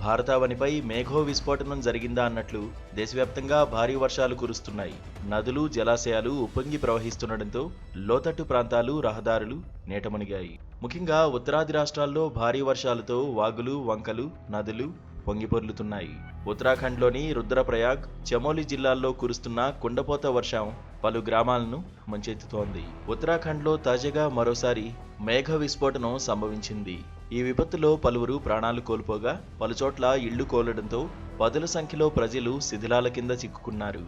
భారతావనిపై మేఘో విస్ఫోటనం జరిగిందా అన్నట్లు దేశవ్యాప్తంగా భారీ వర్షాలు కురుస్తున్నాయి. నదులు, జలాశయాలు ఉప్పొంగి ప్రవహిస్తుండటంతో లోతట్టు ప్రాంతాలు, రహదారులు నీటమునిగాయి. ముఖ్యంగా ఉత్తరాది రాష్ట్రాల్లో భారీ వర్షాలతో వాగులు, వంకలు, నదులు పొంగిపొర్లుతున్నాయి. ఉత్తరాఖండ్లోని రుద్రప్రయాగ్, చమోలి జిల్లాల్లో కురుస్తున్న కుండపోత వర్షం పలు గ్రామాలను ముంచెత్తుతోంది. ఉత్తరాఖండ్లో తాజాగా మరోసారి మేఘ విస్ఫోటనం సంభవించింది. ఈ విపత్తులో పలువురు ప్రాణాలు కోల్పోగా పలుచోట్ల ఇళ్లు కోలడంతో పదుల సంఖ్యలో ప్రజలు శిథిలాల కింద చిక్కుకున్నారు.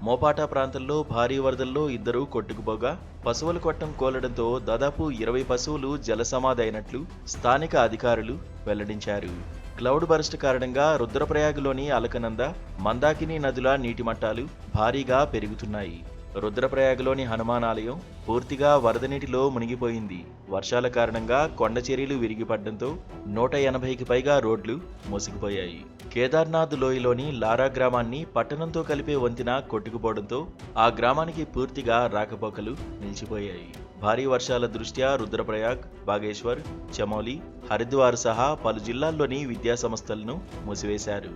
మోపాటా ప్రాంతంలో భారీ వరదల్లో ఇద్దరు కొట్టుకుపోగా పశువుల కొట్టం కోలడంతో దాదాపు 20 పశువులు జలసమాధైనట్లు స్థానిక అధికారులు వెల్లడించారు. క్లౌడ్ బర్స్ట్ కారణంగా రుద్రప్రయాగ్లోని అలకనంద, మందాకిని నదుల నీటి మట్టాలు భారీగా పెరుగుతున్నాయి. రుద్రప్రయాగ్లోని హనుమాన్ ఆలయం పూర్తిగా వరద నీటిలో మునిగిపోయింది. వర్షాల కారణంగా కొండ చర్యలు విరిగిపడడంతో 180కి పైగా రోడ్లు మూసుకుపోయాయి. కేదార్నాథ్ లోయలోని లారా గ్రామాన్ని పట్టణంతో కలిపే వంతెన కొట్టుకుపోవడంతో ఆ గ్రామానికి పూర్తిగా రాకపోకలు నిలిచిపోయాయి. భారీ వర్షాల దృష్ట్యా రుద్రప్రయాగ్, బాగేశ్వర్, చమోలి, హరిద్వార్ సహా పలు జిల్లాల్లోని విద్యాసంస్థలను మూసివేశారు.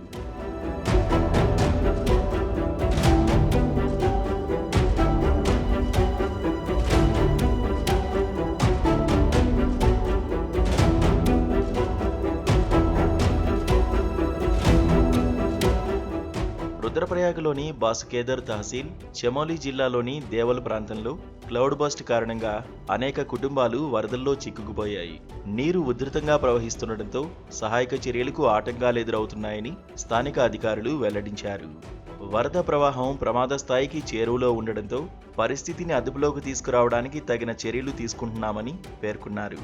రుద్రప్రయాగలోని బాసుకేదర్ తహసీల్, చమోలి జిల్లాలోని దేవల్ ప్రాంతంలో క్లౌడ్ బస్ట్ కారణంగా అనేక కుటుంబాలు వరదల్లో చిక్కుకుపోయాయి. నీరు ఉధృతంగా ప్రవహిస్తుండటంతో సహాయక చర్యలకు ఆటంకాలు ఎదురవుతున్నాయని స్థానిక అధికారులు వెల్లడించారు. వరద ప్రవాహం ప్రమాద స్థాయికి చేరువలో ఉండడంతో పరిస్థితిని అదుపులోకి తీసుకురావడానికి తగిన చర్యలు తీసుకుంటున్నామని పేర్కొన్నారు.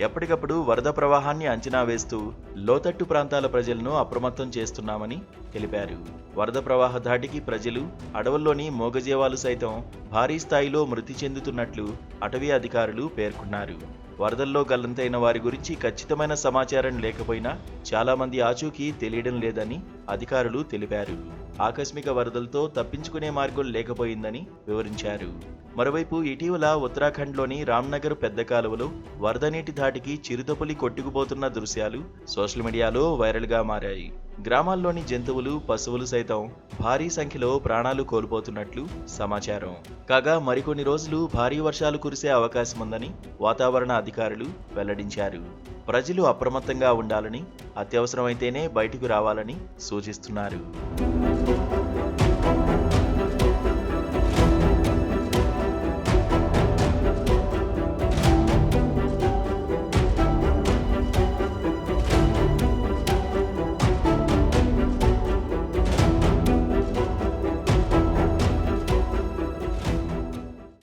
ఎప్పటికప్పుడు వరద ప్రవాహాన్ని అంచనా వేస్తూ లోతట్టు ప్రాంతాల ప్రజలను అప్రమత్తం చేస్తున్నామని తెలిపారు. వరద ప్రవాహ ధాటికి ప్రజలు, అడవుల్లోని మూగజీవాలు సైతం భారీ స్థాయిలో మృతి చెందుతున్నట్లు అటవీ అధికారులు పేర్కొన్నారు. వరదల్లో గల్లంతైన వారి గురించి ఖచ్చితమైన సమాచారం లేకపోయినా చాలా మంది ఆచూకీ తెలియడం లేదని అధికారులు తెలిపారు. ఆకస్మిక వరదలతో తప్పించుకునే మార్గం లేకపోయిందని వివరించారు. మరోవైపు ఇటీవల ఉత్తరాఖండ్లోని రామ్నగర్ పెద్ద కాలువలో వరద నీటి ధాటికి చిరుతపులి కొట్టుకుపోతున్న దృశ్యాలు సోషల్ మీడియాలో వైరల్గా మారాయి. గ్రామాల్లోని జంతువులు, పశువులు సైతం భారీ సంఖ్యలో ప్రాణాలు కోల్పోతున్నట్లు సమాచారం. కాగా మరికొన్ని రోజులు భారీ వర్షాలు కురిసే అవకాశం ఉందని వాతావరణ అధికారులు వెల్లడించారు. ప్రజలు అప్రమత్తంగా ఉండాలని, అత్యవసరమైతేనే బయటకు రావాలని సూచిస్తున్నారు.